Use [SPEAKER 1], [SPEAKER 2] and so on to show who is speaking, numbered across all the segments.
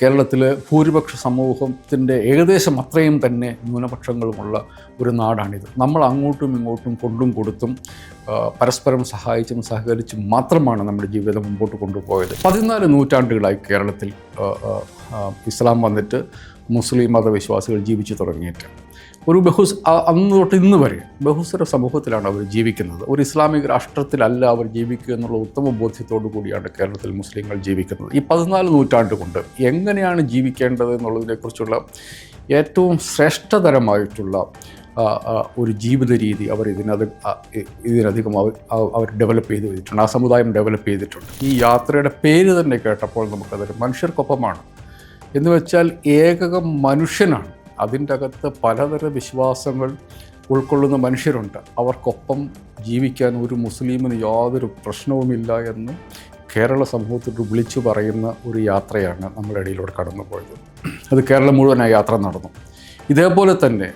[SPEAKER 1] കേരളത്തിലെ ഭൂരിപക്ഷ സമൂഹത്തിൻ്റെ ഏകദേശം അത്രയും തന്നെ ന്യൂനപക്ഷങ്ങളുമുള്ള ഒരു നാടാണിത്. നമ്മൾ അങ്ങോട്ടും ഇങ്ങോട്ടും കൊണ്ടും കൊടുത്തും പരസ്പരം സഹായിച്ചും സഹകരിച്ചും മാത്രമാണ് നമ്മുടെ ജീവിതം മുമ്പോട്ട് കൊണ്ടുപോയത്. 14 നൂറ്റാണ്ടുകളായി കേരളത്തിൽ ഇസ്ലാം വന്നിട്ട് മുസ്ലിം മതവിശ്വാസികൾ ജീവിച്ചു തുടങ്ങിയിട്ട് ഒരു അന്ന് തൊട്ട് ഇന്ന് വരെ ബഹുസ്വര സമൂഹത്തിലാണ് അവർ ജീവിക്കുന്നത്. ഒരു ഇസ്ലാമിക രാഷ്ട്രത്തിലല്ല അവർ ജീവിക്കുക എന്നുള്ള ഉത്തമ ബോധ്യത്തോടു കൂടിയാണ് കേരളത്തിൽ മുസ്ലിങ്ങൾ ജീവിക്കുന്നത്. ഈ 14 നൂറ്റാണ്ട് കൊണ്ട് എങ്ങനെയാണ് ജീവിക്കേണ്ടത് എന്നുള്ളതിനെക്കുറിച്ചുള്ള ഏറ്റവും ശ്രേഷ്ഠതരമായിട്ടുള്ള ഒരു ജീവിത രീതി അവർ ഇതിനധികം അവർ ഡെവലപ്പ് ചെയ്ത് വെച്ചിട്ടുണ്ട്. ആ സമുദായം ഡെവലപ്പ് ചെയ്തിട്ടുണ്ട്. ഈ യാത്രയുടെ പേര് തന്നെ കേട്ടപ്പോൾ നമുക്കതൊരു മനുഷ്യർക്കൊപ്പമാണ് എന്ന് വെച്ചാൽ ഏകകം മനുഷ്യനാണ്. അതിൻ്റെ അകത്ത് പലതര വിശ്വാസങ്ങൾ ഉൾക്കൊള്ളുന്ന മനുഷ്യരുണ്ട്. അവർക്കൊപ്പം ജീവിക്കാൻ ഒരു മുസ്ലിമിന് യാതൊരു പ്രശ്നവുമില്ല എന്ന് കേരള സമൂഹത്തോട് വിളിച്ചു പറയുന്ന ഒരു യാത്രയാണ് നമ്മുടെ ഇടയിലൂടെ കടന്നുപോയത്. അത് കേരളം മുഴുവനായി യാത്ര നടന്നു. ഇതേപോലെ തന്നെ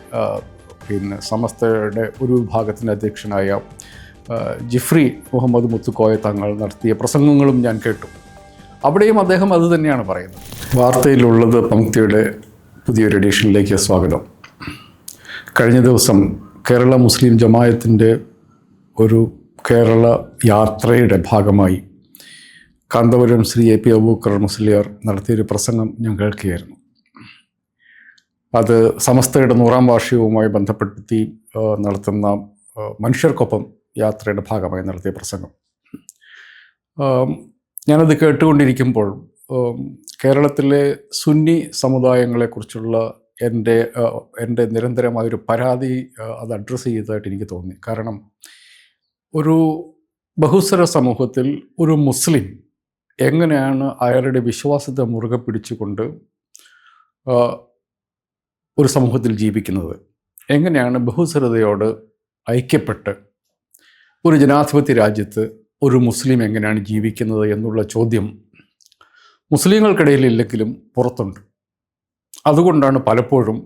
[SPEAKER 1] സമസ്തയുടെ ഒരു വിഭാഗത്തിൻ്റെ അധ്യക്ഷനായ ജിഫ്രി മുഹമ്മദ് മുത്തുക്കോയ തങ്ങൾ നടത്തിയ പ്രസംഗങ്ങളും ഞാൻ കേട്ടു. അവിടെയും അദ്ദേഹം അത് തന്നെയാണ് പറയുന്നത്. വാർത്തയിലുള്ളത് പങ്ക്തിയുടെ പുതിയൊരു എഡിഷനിലേക്ക് സ്വാഗതം. കഴിഞ്ഞ ദിവസം കേരള മുസ്ലിം ജമായത്തിൻ്റെ ഒരു കേരള യാത്രയുടെ ഭാഗമായി കാന്തപുരം ശ്രീ എ പി അബൂബക്കർ മുസ്ലിയാർ നടത്തിയൊരു പ്രസംഗം ഞാൻ കേൾക്കുകയായിരുന്നു. അത് സമസ്തയുടെ 100-ാം വാർഷികവുമായി ബന്ധപ്പെടുത്തി നടത്തുന്ന മനുഷ്യർക്കൊപ്പം യാത്രയുടെ ഭാഗമായി നടത്തിയ പ്രസംഗം. ഞാനത് കേട്ടുകൊണ്ടിരിക്കുമ്പോൾ കേരളത്തിലെ സുന്നി സമുദായങ്ങളെക്കുറിച്ചുള്ള എൻ്റെ നിരന്തരമായൊരു പരാതി അത് അഡ്രസ്സ് ചെയ്തതായിട്ട് എനിക്ക് തോന്നി. കാരണം ഒരു ബഹുസ്വര സമൂഹത്തിൽ ഒരു മുസ്ലിം എങ്ങനെയാണ് അയാളുടെ വിശ്വാസത്തെ മുറുകെ പിടിച്ചുകൊണ്ട് ഒരു സമൂഹത്തിൽ ജീവിക്കുന്നത്, എങ്ങനെയാണ് ബഹുസ്വരതയോട് ഐക്യപ്പെട്ട് ഒരു ജനാധിപത്യ രാജ്യത്ത് ഒരു മുസ്ലിം എങ്ങനെയാണ് ജീവിക്കുന്നത് എന്നുള്ള ചോദ്യം മുസ്ലിങ്ങൾക്കിടയിലില്ലെങ്കിലും പുറത്തുണ്ട്. അതുകൊണ്ടാണ് പലപ്പോഴും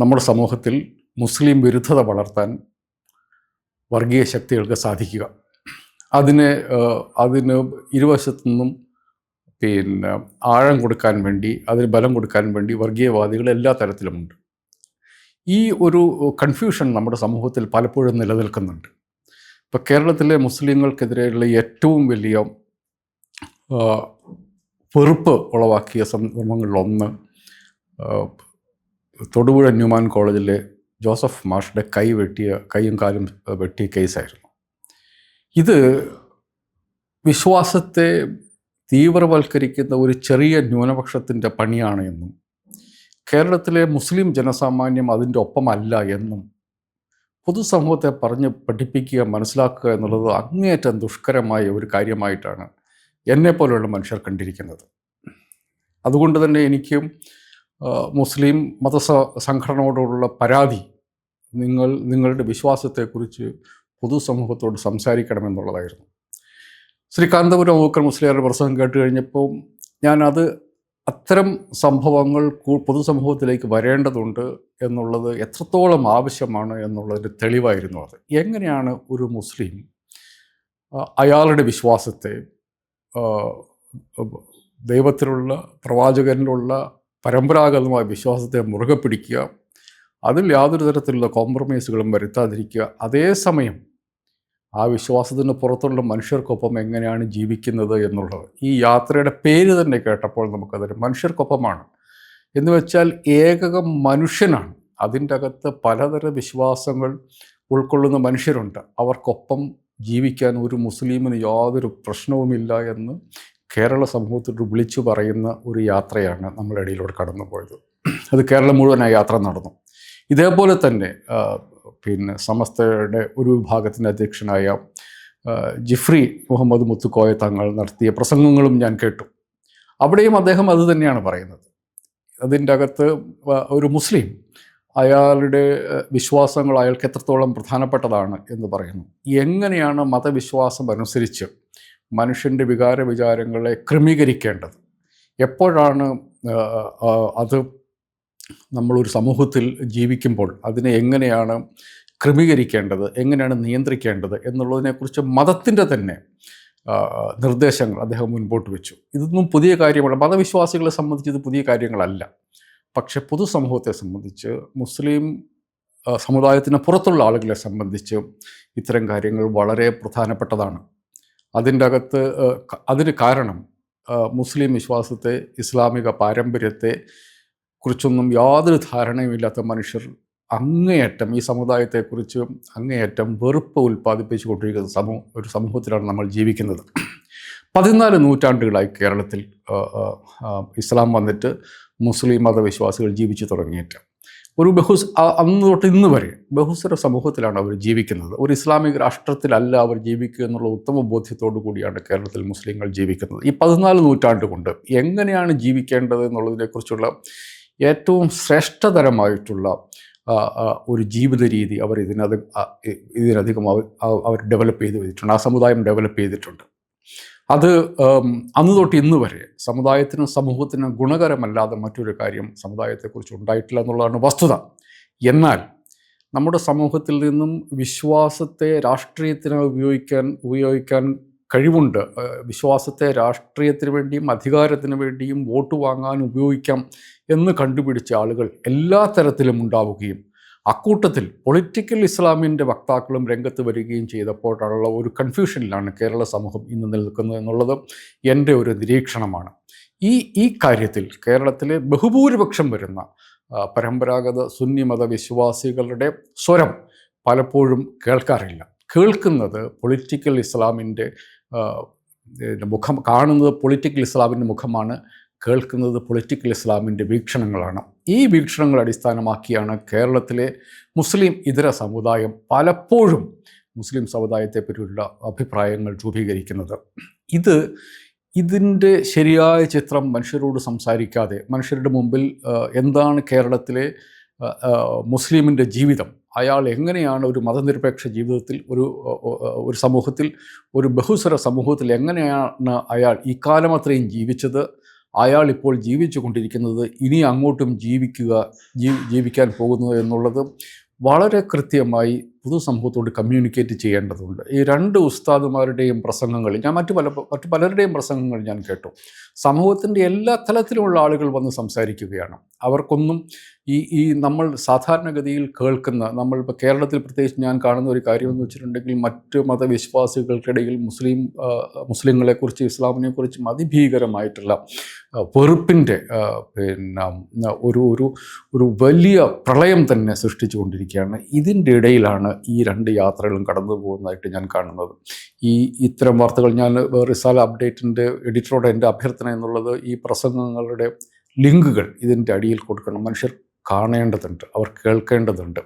[SPEAKER 1] നമ്മുടെ സമൂഹത്തിൽ മുസ്ലിം വിരുദ്ധത വളർത്താൻ വർഗീയ ശക്തികൾക്ക് സാധിക്കുക. അതിന് ഇരുവശത്തു നിന്നും ആഴം കൊടുക്കാൻ വേണ്ടി, അതിന് ബലം കൊടുക്കാൻ വേണ്ടി വർഗീയവാദികൾ എല്ലാ തരത്തിലുമുണ്ട്. ഈ ഒരു കൺഫ്യൂഷൻ നമ്മുടെ സമൂഹത്തിൽ പലപ്പോഴും നിലനിൽക്കുന്നുണ്ട്. ഇപ്പോൾ കേരളത്തിലെ മുസ്ലിങ്ങൾക്കെതിരെയുള്ള ഏറ്റവും വലിയ വെറുപ്പ് ഉളവാക്കിയ സംഭവങ്ങളിലൊന്ന് തൊടുപുഴ ന്യൂമാൻ കോളേജിലെ ജോസഫ് മാഷുടെ കൈയും കാലും വെട്ടിയ കേസായിരുന്നു. ഇത് വിശ്വാസത്തെ തീവ്രവൽക്കരിക്കുന്ന ഒരു ചെറിയ ന്യൂനപക്ഷത്തിൻ്റെ പണിയാണ് എന്നും കേരളത്തിലെ മുസ്ലിം ജനസാമാന്യം അതിൻ്റെ ഒപ്പമല്ല എന്നും പൊതുസമൂഹത്തെ പറഞ്ഞ് പഠിപ്പിക്കുക, മനസ്സിലാക്കുക എന്നുള്ളത് അങ്ങേയറ്റം ദുഷ്കരമായ ഒരു കാര്യമായിട്ടാണ് എന്നെപ്പോലെയുള്ള മനുഷ്യർ കണ്ടിരിക്കുന്നത്. അതുകൊണ്ട് തന്നെ എനിക്കും മുസ്ലിം സംഘടനയോടുള്ള പരാതി, നിങ്ങളുടെ വിശ്വാസത്തെക്കുറിച്ച് പൊതുസമൂഹത്തോട് സംസാരിക്കണമെന്നുള്ളതായിരുന്നു. ശ്രീ കാന്തപുരം അബൂബക്കർ മുസ്ലിയാരുടെ പ്രസംഗം കേട്ട് കഴിഞ്ഞപ്പോൾ അത്തരം സംഭവങ്ങൾ പൊതുസമൂഹത്തിലേക്ക് വരേണ്ടതുണ്ട് എന്നുള്ളത് എത്രത്തോളം ആവശ്യമാണ് എന്നുള്ളതിൻ്റെ തെളിവായിരുന്നു അത്. എങ്ങനെയാണ് ഒരു മുസ്ലിം അയാളുടെ വിശ്വാസത്തെ, ദൈവത്തിലുള്ള, പ്രവാചകനിലുള്ള പരമ്പരാഗതമായ വിശ്വാസത്തെ മുറുകെ പിടിക്കുക, അതിൽ യാതൊരു തരത്തിലുള്ള കോംപ്രമൈസുകളും വരുത്താതിരിക്കുക, അതേസമയം ആ വിശ്വാസത്തിന് പുറത്തുള്ള മനുഷ്യർക്കൊപ്പം എങ്ങനെയാണ് ജീവിക്കുന്നത് എന്നുള്ളത്. ഈ യാത്രയുടെ പേര് തന്നെ കേട്ടപ്പോൾ നമുക്കതൊരു മനുഷ്യർക്കൊപ്പമാണ് എന്ന് വെച്ചാൽ ഏകകം മനുഷ്യനാണ്. അതിൻ്റെ അകത്ത് പലതര വിശ്വാസങ്ങൾ ഉൾക്കൊള്ളുന്ന മനുഷ്യരുണ്ട്. അവർക്കൊപ്പം ജീവിക്കാൻ ഒരു മുസ്ലിമിന് യാതൊരു പ്രശ്നവുമില്ല എന്ന് കേരള സമൂഹത്തോട് വിളിച്ചു പറയുന്ന ഒരു യാത്രയാണ് നമ്മുടെ ഇടയിലൂടെ കടന്നുപോയത്. അത് കേരളം മുഴുവനായി യാത്ര നടന്നു. ഇതേപോലെ തന്നെ സമസ്തയുടെ ഒരു വിഭാഗത്തിൻ്റെ അധ്യക്ഷനായ ജിഫ്രി മുഹമ്മദ് മുത്തുക്കോയ തങ്ങൾ നടത്തിയ പ്രസംഗങ്ങളും ഞാൻ കേട്ടു. അവിടെയും അദ്ദേഹം അത് തന്നെയാണ് പറയുന്നത്. അതിൻ്റെ അകത്ത് ഒരു മുസ്ലിം അയാളുടെ വിശ്വാസങ്ങൾ അയാൾക്ക് എത്രത്തോളം പ്രധാനപ്പെട്ടതാണ് എന്ന് പറയുന്നു. എങ്ങനെയാണ് മതവിശ്വാസം അനുസരിച്ച് മനുഷ്യൻ്റെ വികാരവിചാരങ്ങളെ ക്രമീകരിക്കേണ്ടത്, എപ്പോഴാണ് അത് നമ്മളൊരു സമൂഹത്തിൽ ജീവിക്കുമ്പോൾ അതിനെ എങ്ങനെയാണ് ക്രമീകരിക്കേണ്ടത്, എങ്ങനെയാണ് നിയന്ത്രിക്കേണ്ടത് എന്നുള്ളതിനെക്കുറിച്ച് മതത്തിൻ്റെ തന്നെ നിർദ്ദേശങ്ങൾ അദ്ദേഹം മുൻപോട്ട് വെച്ചു. ഇതൊന്നും പുതിയ കാര്യമല്ല, മതവിശ്വാസികളെ സംബന്ധിച്ച് ഇത് പുതിയ കാര്യങ്ങളല്ല. പക്ഷെ പൊതുസമൂഹത്തെ സംബന്ധിച്ച്, മുസ്ലിം സമുദായത്തിന് പുറത്തുള്ള ആളുകളെ സംബന്ധിച്ച് ഇത്തരം കാര്യങ്ങൾ വളരെ പ്രധാനപ്പെട്ടതാണ്. അതിൻ്റെ അകത്ത് അതിന് കാരണം മുസ്ലിം വിശ്വാസത്തെ, ഇസ്ലാമിക പാരമ്പര്യത്തെ കുറിച്ചൊന്നും യാതൊരു ധാരണയുമില്ലാത്ത മനുഷ്യർ അങ്ങേയറ്റം ഈ സമുദായത്തെക്കുറിച്ച് അങ്ങേയറ്റം വെറുപ്പ് ഉൽപ്പാദിപ്പിച്ചു കൊണ്ടിരിക്കുന്ന ഒരു സമൂഹത്തിലാണ് നമ്മൾ ജീവിക്കുന്നത്. 14 നൂറ്റാണ്ടുകളായി കേരളത്തിൽ ഇസ്ലാം വന്നിട്ട് മുസ്ലിം മതവിശ്വാസികൾ ജീവിച്ചു തുടങ്ങിയിട്ട് ഒരു അന്ന് തൊട്ട് ഇന്ന് വരെ ബഹുസ്വര സമൂഹത്തിലാണ് അവർ ജീവിക്കുന്നത്. ഒരു ഇസ്ലാമിക രാഷ്ട്രത്തിലല്ല അവർ ജീവിക്കുക എന്നുള്ള ഉത്തമ ബോധ്യത്തോടു കൂടിയാണ് കേരളത്തിൽ മുസ്ലിങ്ങൾ ജീവിക്കുന്നത്. ഈ 14 നൂറ്റാണ്ട് കൊണ്ട് എങ്ങനെയാണ് ജീവിക്കേണ്ടത് എന്നുള്ളതിനെക്കുറിച്ചുള്ള ഏറ്റവും ശ്രേഷ്ഠതരമായിട്ടുള്ള ഒരു ജീവിത രീതി അവർ ഇതിനധികം അവർ ഡെവലപ്പ് ചെയ്ത് വെച്ചിട്ടുണ്ട്. ആ സമുദായം ഡെവലപ്പ് ചെയ്തിട്ടുണ്ട്. അത് അന്ന് തൊട്ട് ഇന്ന് വരെ സമുദായത്തിനും സമൂഹത്തിനും ഗുണകരമല്ലാതെ മറ്റൊരു കാര്യം സമുദായത്തെക്കുറിച്ച് ഉണ്ടായിട്ടില്ല എന്നുള്ളതാണ് വസ്തുത. എന്നാൽ നമ്മുടെ സമൂഹത്തിൽ നിന്നും വിശ്വാസത്തെ രാഷ്ട്രീയത്തിന് ഉപയോഗിക്കാൻ കഴിവുണ്ട്. വിശ്വാസത്തെ രാഷ്ട്രീയത്തിന് വേണ്ടിയും അധികാരത്തിന് വേണ്ടിയും വോട്ട് വാങ്ങാൻ ഉപയോഗിക്കാം എന്ന് കണ്ടുപിടിച്ച ആളുകൾ എല്ലാ തരത്തിലും ഉണ്ടാവുകയും അക്കൂട്ടത്തിൽ പൊളിറ്റിക്കൽ ഇസ്ലാമിൻ്റെ വക്താക്കളും രംഗത്ത് വരികയും ചെയ്തപ്പോഴുള്ള ഒരു കൺഫ്യൂഷനിലാണ് കേരള സമൂഹം ഇന്ന് നിൽക്കുന്നത് എന്നുള്ളത് എൻ്റെ ഒരു നിരീക്ഷണമാണ്. ഈ കാര്യത്തിൽ കേരളത്തിലെ ബഹുഭൂരിപക്ഷം വരുന്ന പരമ്പരാഗത സുന്നി മതവിശ്വാസികളുടെ സ്വരം പലപ്പോഴും കേൾക്കാറില്ല. കേൾക്കുന്നത് പൊളിറ്റിക്കൽ ഇസ്ലാമിൻ്റെ മുഖം, കാണുന്നത് പൊളിറ്റിക്കൽ ഇസ്ലാമിൻ്റെ മുഖമാണ്, കേൾക്കുന്നത് പൊളിറ്റിക്കൽ ഇസ്ലാമിൻ്റെ വീക്ഷണങ്ങളാണ്. ഈ വീക്ഷണങ്ങൾ അടിസ്ഥാനമാക്കിയാണ് കേരളത്തിലെ മുസ്ലിം ഇതര സമുദായം പലപ്പോഴും മുസ്ലിം സമുദായത്തെപ്പറ്റിയുള്ള അഭിപ്രായങ്ങൾ രൂപീകരിക്കുന്നത്. ഇതിൻ്റെ ശരിയായ ചിത്രം മനുഷ്യരോട് സംസാരിക്കാതെ, മനുഷ്യരുടെ മുമ്പിൽ എന്താണ് കേരളത്തിലെ മുസ്ലിമിൻ്റെ ജീവിതം, അയാൾ എങ്ങനെയാണ് ഒരു മതനിരപേക്ഷ ജീവിതത്തിൽ, ഒരു സമൂഹത്തിൽ, ഒരു ബഹുസ്വര സമൂഹത്തിൽ എങ്ങനെയാണ് അയാൾ ഇക്കാലം അത്രയും ജീവിച്ചത്, അയാൾ ഇപ്പോൾ ജീവിച്ചു കൊണ്ടിരിക്കുന്നത്, ഇനി അങ്ങോട്ടും ജീവിക്കാൻ പോകുന്നത് എന്നുള്ളത് വളരെ കൃത്യമായി പൊതുസമൂഹത്തോട് കമ്മ്യൂണിക്കേറ്റ് ചെയ്യേണ്ടതുണ്ട്. ഈ 2 ഉസ്താദുമാരുടെയും പ്രസംഗങ്ങൾ, ഞാൻ മറ്റു പലരുടെയും പ്രസംഗങ്ങൾ ഞാൻ കേട്ടു. സമൂഹത്തിൻ്റെ എല്ലാ തലത്തിലുമുള്ള ആളുകൾ വന്ന് സംസാരിക്കുകയാണ്. അവർക്കൊന്നും ഈ നമ്മൾ സാധാരണഗതിയിൽ കേൾക്കുന്ന, നമ്മളിപ്പോൾ കേരളത്തിൽ പ്രത്യേകിച്ച് ഞാൻ കാണുന്ന ഒരു കാര്യമെന്ന് വെച്ചിട്ടുണ്ടെങ്കിൽ, മറ്റ് മതവിശ്വാസികൾക്കിടയിൽ മുസ്ലിങ്ങളെക്കുറിച്ച്, ഇസ്ലാമിനെക്കുറിച്ചും അതിഭീകരമായിട്ടുള്ള വെറുപ്പിൻ്റെ ഒരു വലിയ പ്രളയം തന്നെ സൃഷ്ടിച്ചുകൊണ്ടിരിക്കുകയാണ്. ഇതിൻ്റെ ഇടയിലാണ് ഈ 2 യാത്രകളും കടന്നു പോകുന്നതായിട്ട് ഞാൻ കാണുന്നത്. ഇത്തരം വാർത്തകൾ, ഞാൻ റിസാല അപ്ഡേറ്റിൻ്റെ എഡിറ്ററോട് എൻ്റെ അഭ്യർത്ഥന എന്നുള്ളത്, ഈ പ്രസംഗങ്ങളുടെ ലിങ്കുകൾ ഇതിൻ്റെ അടിയിൽ കൊടുക്കണം. മനുഷ്യർ കാണേണ്ടതുണ്ട്, അവർ കേൾക്കേണ്ടതുണ്ട്.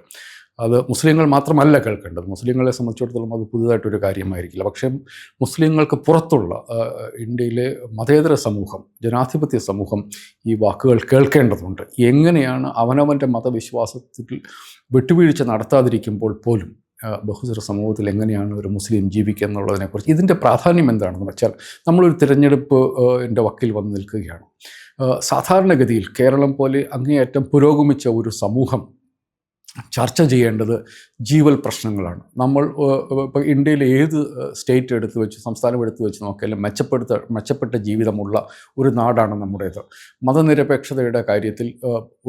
[SPEAKER 1] അത് മുസ്ലിങ്ങൾ മാത്രമല്ല കേൾക്കേണ്ടത്. മുസ്ലിങ്ങളെ സംബന്ധിച്ചിടത്തോളം അത് പുതുതായിട്ടൊരു കാര്യമായിരിക്കില്ല. പക്ഷേ മുസ്ലിങ്ങൾക്ക് പുറത്തുള്ള ഇന്ത്യയിലെ മതേതര സമൂഹം, ജനാധിപത്യ സമൂഹം ഈ വാക്കുകൾ കേൾക്കേണ്ടതുണ്ട്. എങ്ങനെയാണ് അവനവൻ്റെ മതവിശ്വാസത്തിൽ വിട്ടുവീഴ്ച നടത്താതിരിക്കുമ്പോൾ പോലും ബഹുസ്വര സമൂഹത്തിൽ എങ്ങനെയാണ് ഒരു മുസ്ലിം ജീവിക്കുക എന്നുള്ളതിനെക്കുറിച്ച്, ഇതിൻ്റെ പ്രാധാന്യം എന്താണെന്ന് വെച്ചാൽ, നമ്മളൊരു തിരഞ്ഞെടുപ്പിൻ്റെ വക്കിൽ വന്ന് നിൽക്കുകയാണ്. സാധാരണഗതിയിൽ കേരളം പോലെ അങ്ങേയറ്റം പുരോഗമിച്ച ഒരു സമൂഹം ചർച്ച ചെയ്യേണ്ടത് ജീവൽ പ്രശ്നങ്ങളാണ്. നമ്മൾ ഇപ്പോൾ ഇന്ത്യയിലെ ഏത് സ്റ്റേറ്റ് എടുത്തു വെച്ച്, സംസ്ഥാനം എടുത്തു വെച്ച് നോക്കിയാലും മെച്ചപ്പെട്ട ജീവിതമുള്ള ഒരു നാടാണ് നമ്മുടേത്. മതനിരപേക്ഷതയുടെ കാര്യത്തിൽ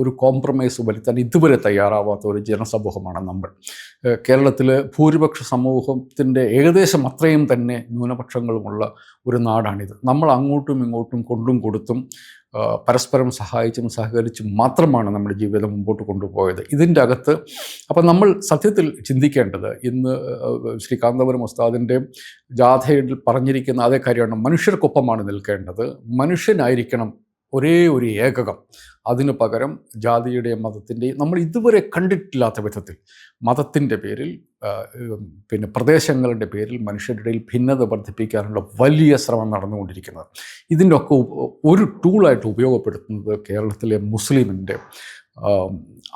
[SPEAKER 1] ഒരു കോംപ്രമൈസ് വരുത്താൻ ഇതുവരെ തയ്യാറാവാത്ത ഒരു ജനസമൂഹമാണ് നമ്മൾ. കേരളത്തിൽ ഭൂരിപക്ഷ സമൂഹത്തിൻ്റെ ഏകദേശം അത്രയും തന്നെ ന്യൂനപക്ഷങ്ങളുമുള്ള ഒരു നാടാണിത്. നമ്മൾ അങ്ങോട്ടും ഇങ്ങോട്ടും കൊണ്ടും കൊടുത്തും പരസ്പരം സഹായിച്ചും സഹകരിച്ചും മാത്രമാണ് നമ്മുടെ ജീവിതം മുമ്പോട്ട് കൊണ്ടുപോയത്. ഇതിൻ്റെ അകത്ത് അപ്പം നമ്മൾ സത്യത്തിൽ ചിന്തിക്കേണ്ടത്, ഇന്ന് ശ്രീ കാന്തപുരം ഉസ്താദിൻ്റെ ജാഥയിൽ പറഞ്ഞിരിക്കുന്ന അതേ കാര്യമാണ്. മനുഷ്യർക്കൊപ്പമാണ് നിൽക്കേണ്ടത്, മനുഷ്യനായിരിക്കണം ഒരേ ഒരു ഏകകം. അതിനു പകരം ജാതിയുടെയും മതത്തിൻ്റെയും, നമ്മൾ ഇതുവരെ കണ്ടിട്ടില്ലാത്ത വിധത്തിൽ മതത്തിൻ്റെ പേരിൽ, പ്രദേശങ്ങളുടെ പേരിൽ മനുഷ്യരുടെ ഇടയിൽ ഭിന്നത വർദ്ധിപ്പിക്കാനുള്ള വലിയ ശ്രമം നടന്നുകൊണ്ടിരിക്കുന്നത്. ഇതിൻ്റെ ഒക്കെ ഒരു ടൂളായിട്ട് ഉപയോഗപ്പെടുത്തുന്നത് കേരളത്തിലെ മുസ്ലിമിൻ്റെ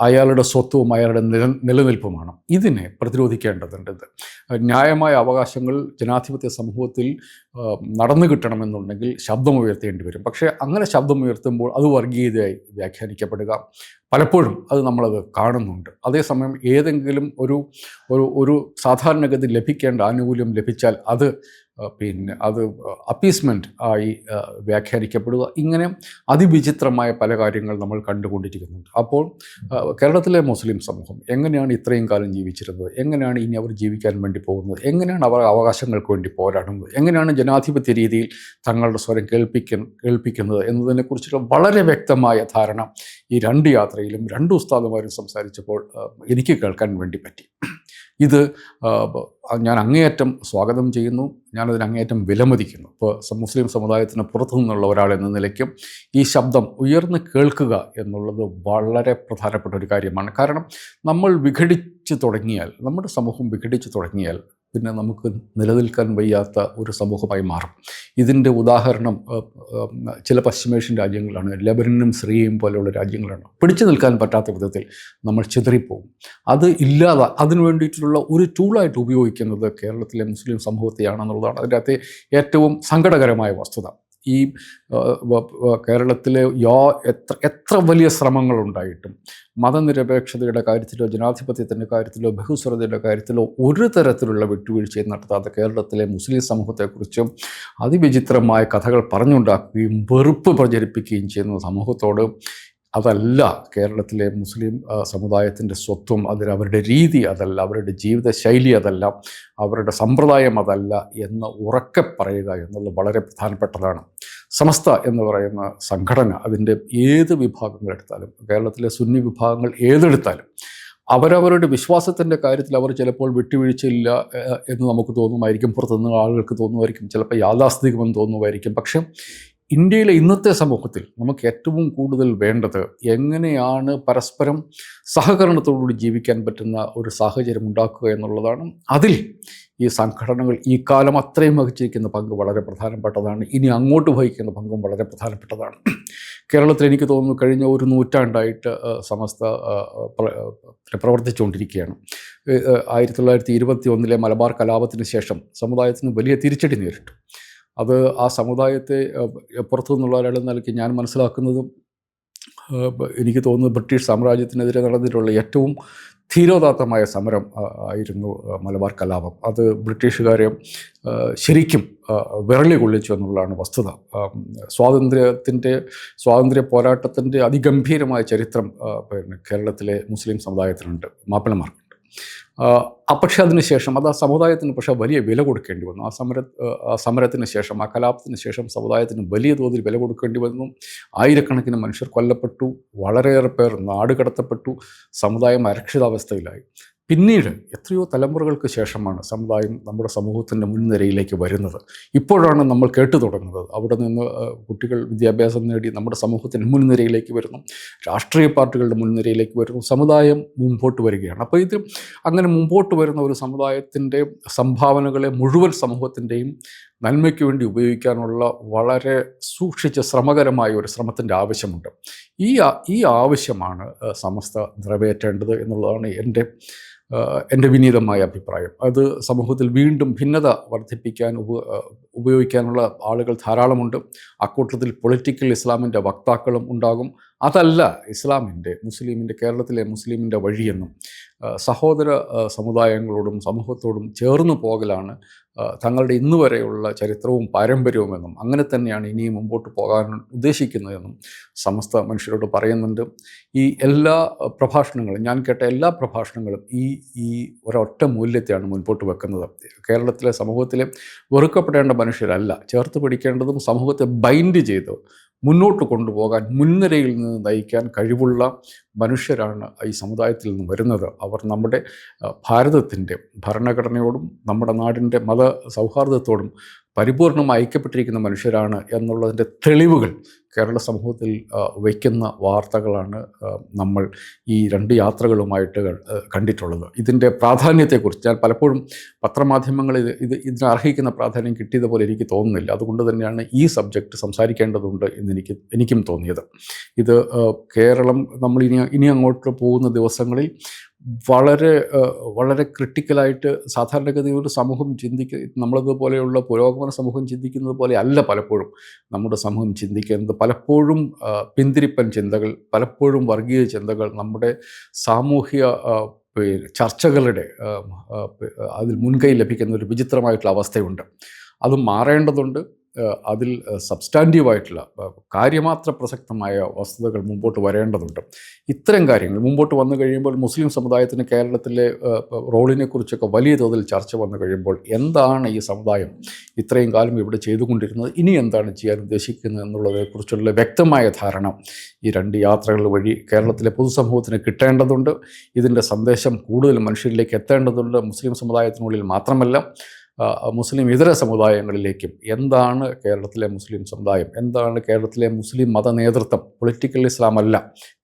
[SPEAKER 1] അയാളുടെ സ്വത്വവും അയാളുടെ നിലനിൽപ്പുമാണ്. ഇതിനെ പ്രതിരോധിക്കേണ്ടതുണ്ട്. ന്യായമായ അവകാശങ്ങൾ ജനാധിപത്യ സമൂഹത്തിൽ നടന്നു കിട്ടണമെന്നുണ്ടെങ്കിൽ ശബ്ദമുയർത്തേണ്ടി വരും. പക്ഷേ അങ്ങനെ ശബ്ദമുയർത്തുമ്പോൾ അത് വർഗീയതയായി വ്യാഖ്യാനിക്കപ്പെടുക, പലപ്പോഴും അത് നമ്മളത് കാണുന്നുണ്ട്. അതേസമയം ഏതെങ്കിലും ഒരു സാധാരണഗതി ലഭിക്കേണ്ട ആനുകൂല്യം ലഭിച്ചാൽ അത് പിന്നെ അത് അപ്പീസ്മെൻറ്റ് ആയി വ്യാഖ്യാനിക്കപ്പെടുക, ഇങ്ങനെ അതിവിചിത്രമായ പല കാര്യങ്ങൾ നമ്മൾ കണ്ടുകൊണ്ടിരിക്കുന്നുണ്ട്. അപ്പോൾ കേരളത്തിലെ മുസ്ലിം സമൂഹം എങ്ങനെയാണ് ഇത്രയും കാലം ജീവിച്ചിരുന്നത്, എങ്ങനെയാണ് ഇനി അവർ ജീവിക്കാൻ വേണ്ടി പോകുന്നത്, എങ്ങനെയാണ് അവർ അവകാശങ്ങൾക്ക് വേണ്ടി പോരാടുന്നത്, എങ്ങനെയാണ് ജനാധിപത്യ രീതിയിൽ തങ്ങളുടെ സ്വരം കേൾപ്പിക്കുന്നത് എന്നതിനെക്കുറിച്ചുള്ള വളരെ വ്യക്തമായ ധാരണ ഈ രണ്ട് യാത്രയിലും രണ്ട് ഉസ്താദുമാരും സംസാരിച്ചപ്പോൾ എനിക്ക് കേൾക്കാൻ വേണ്ടി പറ്റി. ഇത് ഞാൻ അങ്ങേയറ്റം സ്വാഗതം ചെയ്യുന്നു, ഞാനതിന് അങ്ങേയറ്റം വിലമതിക്കുന്നു. ഇപ്പോൾ മുസ്ലിം സമുദായത്തിന് പുറത്തു നിന്നുള്ള ഒരാൾ എന്ന നിലയ്ക്കും ഈ ശബ്ദം ഉയർന്ന് കേൾക്കുക എന്നുള്ളത് വളരെ പ്രധാനപ്പെട്ട ഒരു കാര്യമാണ്. കാരണം നമ്മൾ വിഘടിച്ച് തുടങ്ങിയാൽ, നമ്മുടെ സമൂഹം വിഘടിച്ച് തുടങ്ങിയാൽ പിന്നെ നമുക്ക് നിലനിൽക്കാൻ വയ്യാത്ത ഒരു സമൂഹമായി മാറും. ഇതിൻ്റെ ഉദാഹരണം ചില പശ്ചിമേഷ്യൻ രാജ്യങ്ങളാണ്, ലെബനനും സിറിയയും പോലെയുള്ള രാജ്യങ്ങളാണ്. പിടിച്ചു നിൽക്കാൻ പറ്റാത്ത വിധത്തിൽ നമ്മൾ ചിതറിപ്പോകും. അത് ഇല്ലാതെ അതിനു വേണ്ടിയിട്ടുള്ള ഒരു ടൂളായിട്ട് ഉപയോഗിക്കുന്നത് കേരളത്തിലെ മുസ്ലിം സമൂഹത്തെയാണെന്നുള്ളതാണ് അതിൻ്റെ അകത്തെ ഏറ്റവും സങ്കടകരമായ വസ്തുത. ഈ കേരളത്തിലെ എത്ര വലിയ ശ്രമങ്ങളുണ്ടായിട്ടും മതനിരപേക്ഷതയുടെ കാര്യത്തിലോ ജനാധിപത്യത്തിൻ്റെ കാര്യത്തിലോ ബഹുസ്വരതയുടെ കാര്യത്തിലോ ഒരു തരത്തിലുള്ള വിട്ടുവീഴ്ചയും നടത്താതെ കേരളത്തിലെ മുസ്ലിം സമൂഹത്തെക്കുറിച്ചും അതിവിചിത്രമായ കഥകൾ പറഞ്ഞുണ്ടാക്കുകയും വെറുപ്പ് പ്രചരിപ്പിക്കുകയും ചെയ്യുന്ന സമൂഹത്തോട് അതല്ല കേരളത്തിലെ മുസ്ലിം സമുദായത്തിൻ്റെ സ്വത്വം, അവരുടെ രീതി അതല്ല, അവരുടെ ജീവിതശൈലി അതല്ല, അവരുടെ സമ്പ്രദായം അതല്ല എന്ന് ഉറക്കെ പറയുക എന്നുള്ളത് വളരെ പ്രധാനപ്പെട്ടതാണ്. സമസ്ത എന്ന് പറയുന്ന സംഘടന അതിൻ്റെ ഏത് വിഭാഗങ്ങളെടുത്താലും, കേരളത്തിലെ സുന്നി വിഭാഗങ്ങൾ ഏതെടുത്താലും, അവരവരുടെ വിശ്വാസത്തിൻ്റെ കാര്യത്തിൽ അവർ ചിലപ്പോൾ വിട്ടുവീഴ്ചയില്ല എന്ന് നമുക്ക് തോന്നുമായിരിക്കും, പുറത്തുനിന്ന് ആളുകൾക്ക് തോന്നുമായിരിക്കും, ചിലപ്പോൾ യാഥാസ്ഥിതികമെന്ന് തോന്നുമായിരിക്കും. പക്ഷേ ഇന്ത്യയിലെ ഇന്നത്തെ സമൂഹത്തിൽ നമുക്ക് ഏറ്റവും കൂടുതൽ വേണ്ടത് എങ്ങനെയാണ് പരസ്പരം സഹകരണത്തോടുകൂടി ജീവിക്കാൻ പറ്റുന്ന ഒരു സാഹചര്യം ഉണ്ടാക്കുക എന്നുള്ളതാണ്. അതിൽ ഈ സംഘടനകൾ ഈ കാലം അത്രയും വഹിച്ചിരിക്കുന്ന പങ്ക് വളരെ പ്രധാനപ്പെട്ടതാണ്. ഇനി അങ്ങോട്ട് വഹിക്കുന്ന പങ്കും വളരെ പ്രധാനപ്പെട്ടതാണ്. കേരളത്തിൽ എനിക്ക് തോന്നുന്നു കഴിഞ്ഞ ഒരു നൂറ്റാണ്ടായിട്ട് സമസ്ത പ്രവർത്തിച്ചുകൊണ്ടിരിക്കുകയാണ്. 1921 മലബാർ കലാപത്തിന് ശേഷം സമുദായത്തിന് വലിയ തിരിച്ചടി നേരിട്ടു. അത് ആ സമുദായത്തെ പുറത്തു നിന്നുള്ള ഒരാളെന്ന നിലയ്ക്ക് ഞാൻ മനസ്സിലാക്കുന്നതും എനിക്ക് തോന്നുന്നു ബ്രിട്ടീഷ് സാമ്രാജ്യത്തിനെതിരെ നടന്നിട്ടുള്ള ഏറ്റവും ധീരോദാത്തമായ സമരം ആയിരുന്നു മലബാർ കലാപം. അത് ബ്രിട്ടീഷുകാരെ ശരിക്കും വിരളി കൊള്ളിച്ചു എന്നുള്ളതാണ് വസ്തുത. സ്വാതന്ത്ര്യ പോരാട്ടത്തിൻ്റെ അതിഗംഭീരമായ ചരിത്രം കേരളത്തിലെ മുസ്ലിം സമുദായത്തിനുണ്ട്, മാപ്പിളമാർക്കുണ്ട്. പക്ഷേ അതിനുശേഷം അത് ആ സമുദായത്തിന് പക്ഷേ വലിയ വില കൊടുക്കേണ്ടി വന്നു. ആ സമരത്തിന് ശേഷം, ആ കലാപത്തിന് ശേഷം സമുദായത്തിന് വലിയ തോതിൽ വില കൊടുക്കേണ്ടി വന്നു. ആയിരക്കണക്കിന് മനുഷ്യർ കൊല്ലപ്പെട്ടു, വളരെയേറെ പേർ നാട് കടത്തപ്പെട്ടു, സമുദായം അരക്ഷിതാവസ്ഥയിലായി. പിന്നീട് എത്രയോ തലമുറകൾക്ക് ശേഷമാണ് സമുദായം നമ്മുടെ സമൂഹത്തിൻ്റെ മുൻനിരയിലേക്ക് വരുന്നത്. ഇപ്പോഴാണ് നമ്മൾ കേട്ടു തുടങ്ങുന്നത്. അവിടെ നിന്ന് കുട്ടികൾ വിദ്യാഭ്യാസം നേടി നമ്മുടെ സമൂഹത്തിൻ്റെ മുൻനിരയിലേക്ക് വരുന്നു, രാഷ്ട്രീയ പാർട്ടികളുടെ മുൻനിരയിലേക്ക് വരുന്നു, സമുദായം മുമ്പോട്ട് വരികയാണ്. അപ്പോൾ ഇത് അങ്ങനെ മുമ്പോട്ട് വരുന്ന ഒരു സമുദായത്തിൻ്റെ സംഭാവനകളെ മുഴുവൻ സമൂഹത്തിൻ്റെയും നന്മയ്ക്ക് വേണ്ടി ഉപയോഗിക്കാനുള്ള വളരെ സൂക്ഷിച്ച് ശ്രമകരമായ ഒരു ശ്രമത്തിൻ്റെ ആവശ്യമുണ്ട്. ഈ ആവശ്യമാണ് സമസ്ത നിറവേറ്റേണ്ടത് എന്നുള്ളതാണ് എൻ്റെ വിനീതമായ അഭിപ്രായം. അത് സമൂഹത്തിൽ വീണ്ടും ഭിന്നത വർദ്ധിപ്പിക്കാൻ ഉപയോഗിക്കാനുള്ള ആളുകൾ ധാരാളമുണ്ട്. അക്കൂട്ടത്തിൽ പൊളിറ്റിക്കൽ ഇസ്ലാമിൻ്റെ വക്താക്കളും ഉണ്ടാകും. അതല്ല കേരളത്തിലെ മുസ്ലിമിൻ്റെ വഴിയെന്നും സഹോദര സമുദായങ്ങളോടും സമൂഹത്തോടും ചേർന്നു പോകലാണ് തങ്ങളുടെ ഇന്നു വരെയുള്ള ചരിത്രവും പാരമ്പര്യവുമെന്നും അങ്ങനെ തന്നെയാണ് ഇനിയും മുമ്പോട്ട് പോകാൻ ഉദ്ദേശിക്കുന്നതെന്നും സമസ്ത മനുഷ്യരോട് പറയുന്നുണ്ട്. ഈ എല്ലാ പ്രഭാഷണങ്ങളും, ഞാൻ കേട്ട എല്ലാ പ്രഭാഷണങ്ങളും ഈ ഒരൊറ്റ മൂല്യത്തെയാണ് മുൻപോട്ട് വെക്കുന്നത്. കേരളത്തിലെ സമൂഹത്തിലെ വെറുക്കപ്പെടേണ്ട മനുഷ്യരല്ല, ചേർത്ത് പിടിക്കേണ്ടതും സമൂഹത്തെ ബൈൻഡ് ചെയ്ത് മുന്നോട്ട് കൊണ്ടുപോകാൻ, മുൻനിരയിൽ നിന്ന് നയിക്കാൻ കഴിവുള്ള മനുഷ്യരാണ് ഈ സമുദായത്തിൽ നിന്ന് വരുന്നത്. അവർ നമ്മുടെ ഭാരതത്തിൻ്റെ ഭരണഘടനയോടും നമ്മുടെ നാടിൻ്റെ മത സൗഹാർദ്ദത്തോടും പരിപൂർണമായി ഐക്യപ്പെട്ടിരിക്കുന്ന മനുഷ്യരാണ് എന്നുള്ളതിൻ്റെ തെളിവുകൾ കേരള സമൂഹത്തിൽ വയ്ക്കുന്ന വാർത്തകളാണ് നമ്മൾ ഈ രണ്ട് യാത്രകളുമായിട്ട് കണ്ടിട്ടുള്ളത്. ഇതിൻ്റെ പ്രാധാന്യത്തെക്കുറിച്ച് ഞാൻ പലപ്പോഴും പത്രമാധ്യമങ്ങളിൽ ഇതിന് അർഹിക്കുന്ന പ്രാധാന്യം കിട്ടിയതുപോലെ എനിക്ക് തോന്നുന്നില്ല. അതുകൊണ്ട് തന്നെയാണ് ഈ സബ്ജക്റ്റ് സംസാരിക്കേണ്ടതുണ്ട് എന്ന് എനിക്കും തോന്നിയത്. ഇത് കേരളം നമ്മൾ ഇനി അങ്ങോട്ട് പോകുന്ന ദിവസങ്ങളിൽ വളരെ ക്രിട്ടിക്കലായിട്ട് സാധാരണഗതിയിൽ ഒരു സമൂഹം നമ്മളതുപോലെയുള്ള പുരോഗമന സമൂഹം ചിന്തിക്കുന്നത് പോലെ അല്ല പലപ്പോഴും നമ്മുടെ സമൂഹം ചിന്തിക്കുന്നത്. പലപ്പോഴും പിന്തിരിപ്പൻ ചിന്തകൾ, പലപ്പോഴും വർഗീയ ചിന്തകൾ നമ്മുടെ സാമൂഹ്യ ചർച്ചകളുടെ അതിൽ മുൻകൈ ലഭിക്കുന്ന ഒരു വിചിത്രമായിട്ടുള്ള അവസ്ഥയുണ്ട്. അത് മാറേണ്ടതുണ്ട്. അതിൽ സബ്സ്റ്റാൻറ്റീവായിട്ടുള്ള കാര്യമാത്ര പ്രസക്തമായ വസ്തുതകൾ മുമ്പോട്ട് വരേണ്ടതുണ്ട്. ഇത്തരം കാര്യങ്ങൾ മുമ്പോട്ട് വന്നു കഴിയുമ്പോൾ മുസ്ലിം സമുദായത്തിന് കേരളത്തിലെ റോളിനെക്കുറിച്ചൊക്കെ വലിയ തോതിൽ ചർച്ച വന്നു കഴിയുമ്പോൾ എന്താണ് ഈ സമുദായം ഇത്രയും കാലം ഇവിടെ ചെയ്തുകൊണ്ടിരുന്നത്, ഇനി എന്താണ് ചെയ്യാൻ ഉദ്ദേശിക്കുന്നത് എന്നുള്ളതിനെക്കുറിച്ചുള്ള വ്യക്തമായ ധാരണ ഈ 2 യാത്രകൾ വഴി കേരളത്തിലെ പൊതുസമൂഹത്തിന് കിട്ടേണ്ടതുണ്ട്. ഇതിൻ്റെ സന്ദേശം കൂടുതൽ മനുഷ്യരിലേക്ക് എത്തേണ്ടതുണ്ട്. മുസ്ലിം സമുദായത്തിനുള്ളിൽ മാത്രമല്ല, മുസ്ലിം ഇതര സമുദായങ്ങളിലേക്കും എന്താണ് കേരളത്തിലെ മുസ്ലിം സമുദായം, എന്താണ് കേരളത്തിലെ മുസ്ലിം മത നേതൃത്വം, പൊളിറ്റിക്കൽ ഇസ്ലാം അല്ല,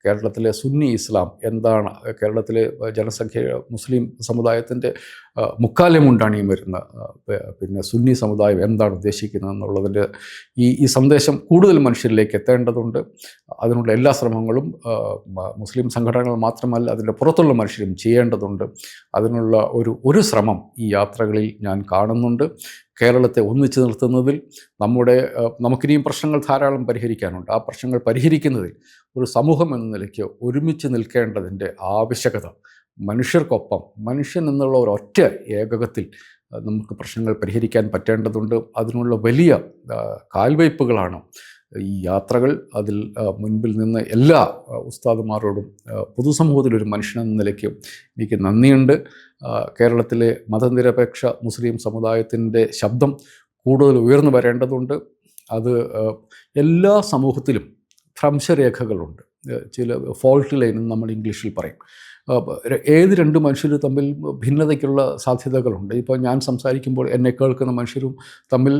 [SPEAKER 1] കേരളത്തിലെ സുന്നി ഇസ്ലാം എന്താണ്, കേരളത്തിലെ ജനസംഖ്യ മുസ്ലിം സമുദായത്തിൻ്റെ മുക്കാലമുണ്ടാണിയും വരുന്ന പിന്നെ സുന്നി സമുദായം എന്താണ് ഉദ്ദേശിക്കുന്നത് എന്നുള്ളതിൻ്റെ ഈ സന്ദേശം കൂടുതൽ മനുഷ്യരിലേക്ക് എത്തേണ്ടതുണ്ട്. അതിനുള്ള എല്ലാ ശ്രമങ്ങളും മുസ്ലിം സംഘടനകൾ മാത്രമല്ല അതിൻ്റെ പുറത്തുള്ള മനുഷ്യരും ചെയ്യേണ്ടതുണ്ട്. അതിനുള്ള ഒരു ശ്രമം ഈ യാത്രകളിൽ ഞാൻ കാണുന്നുണ്ട്. കേരളത്തെ ഒന്നിച്ചു നിർത്തുന്നതിൽ നമുക്കിനിയും പ്രശ്നങ്ങൾ ധാരാളം പരിഹരിക്കാനുണ്ട്. ആ പ്രശ്നങ്ങൾ പരിഹരിക്കുന്നതിൽ ഒരു സമൂഹം എന്ന നിലയ്ക്ക് ഒരുമിച്ച് നിൽക്കേണ്ടതിൻ്റെ ആവശ്യകത, മനുഷ്യർക്കൊപ്പം മനുഷ്യൻ എന്നുള്ള ഒരൊറ്റ ഏകകത്തിൽ നമുക്ക് പ്രശ്നങ്ങൾ പരിഹരിക്കാൻ പറ്റേണ്ടതുണ്ട്. അതിനുള്ള വലിയ കാൽവയ്പ്പുകളാണ് ഈ യാത്രകൾ. അതിൽ മുൻപിൽ നിന്ന് എല്ലാ ഉസ്താദുമാരോടും പൊതുസമൂഹത്തിലൊരു മനുഷ്യനെന്ന നിലയ്ക്ക് എനിക്ക് നന്ദിയുണ്ട്. കേരളത്തിലെ മതനിരപേക്ഷ മുസ്ലിം സമുദായത്തിൻ്റെ ശബ്ദം കൂടുതൽ ഉയർന്നു വരേണ്ടതുണ്ട്. അത് എല്ലാ സമൂഹത്തിലും ഭ്രംശരേഖകളുണ്ട്, ചില ഫോൾട്ട് ലൈൻ എന്ന് നമ്മൾ ഇംഗ്ലീഷിൽ പറയും. ഏത് 2 മനുഷ്യർ തമ്മിൽ ഭിന്നതയ്ക്കുള്ള സാധ്യതകളുണ്ട്. ഇപ്പോൾ ഞാൻ സംസാരിക്കുമ്പോൾ എന്നെ കേൾക്കുന്ന മനുഷ്യരും തമ്മിൽ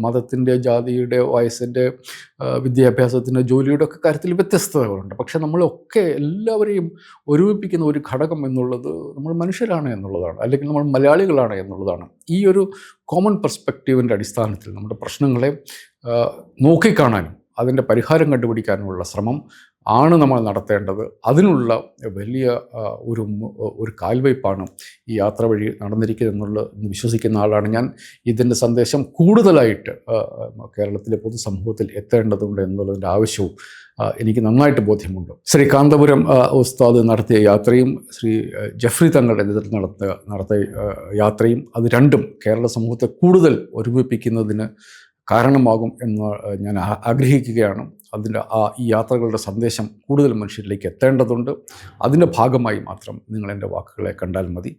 [SPEAKER 1] മതത്തിൻ്റെ, ജാതിയുടെ, വയസ്സിൻ്റെ, വിദ്യാഭ്യാസത്തിൻ്റെ, ജോലിയുടെ ഒക്കെ കാര്യത്തിൽ വ്യത്യസ്തതകളുണ്ട്. പക്ഷേ നമ്മളൊക്കെ എല്ലാവരെയും ഒരുമിപ്പിക്കുന്ന ഒരു ഘടകം എന്നുള്ളത് നമ്മൾ മനുഷ്യരാണ് എന്നുള്ളതാണ്, അല്ലെങ്കിൽ നമ്മൾ മലയാളികളാണ് എന്നുള്ളതാണ്. ഈ ഒരു കോമൺ പെർസ്പെക്റ്റീവിൻ്റെ അടിസ്ഥാനത്തിൽ നമ്മുടെ പ്രശ്നങ്ങളെ നോക്കിക്കാണാനും അതിൻ്റെ പരിഹാരം കണ്ടുപിടിക്കാനുമുള്ള ശ്രമം ആണ് നമ്മൾ നടത്തേണ്ടത്. അതിനുള്ള വലിയ ഒരു കാൽവയ്പ്പാണ് ഈ യാത്ര വഴി നടന്നിരിക്കുന്നത് വിശ്വസിക്കുന്ന ആളാണ് ഞാൻ. ഇതിൻ്റെ സന്ദേശം കൂടുതലായിട്ട് കേരളത്തിലെ പൊതുസമൂഹത്തിൽ എത്തേണ്ടതുണ്ട് എന്നുള്ളതിൻ്റെ ആവശ്യവും എനിക്ക് നന്നായിട്ട് ബോധ്യമുണ്ട്. ശ്രീ കാന്തപുരം ഉസ്താദ് നടത്തിയ യാത്രയും ശ്രീ ജഫ്രി തങ്ങളുടെ നേതൃത്വം നടത്തിയ യാത്രയും, അത് രണ്ടും കേരള സമൂഹത്തെ കൂടുതൽ ഒരുമിപ്പിക്കുന്നതിന് കാരണമാകും എന്ന് ഞാൻ ആഗ്രഹിക്കുകയാണ്. ഈ യാത്രകളുടെ സന്ദേശം കൂടുതൽ മനുഷ്യരിലേക്ക് എത്തേണ്ടതുണ്ട്. അതിൻ്റെ ഭാഗമായി മാത്രം നിങ്ങൾ എൻ്റെ വാക്കുകളെ കണ്ടാൽ മതി.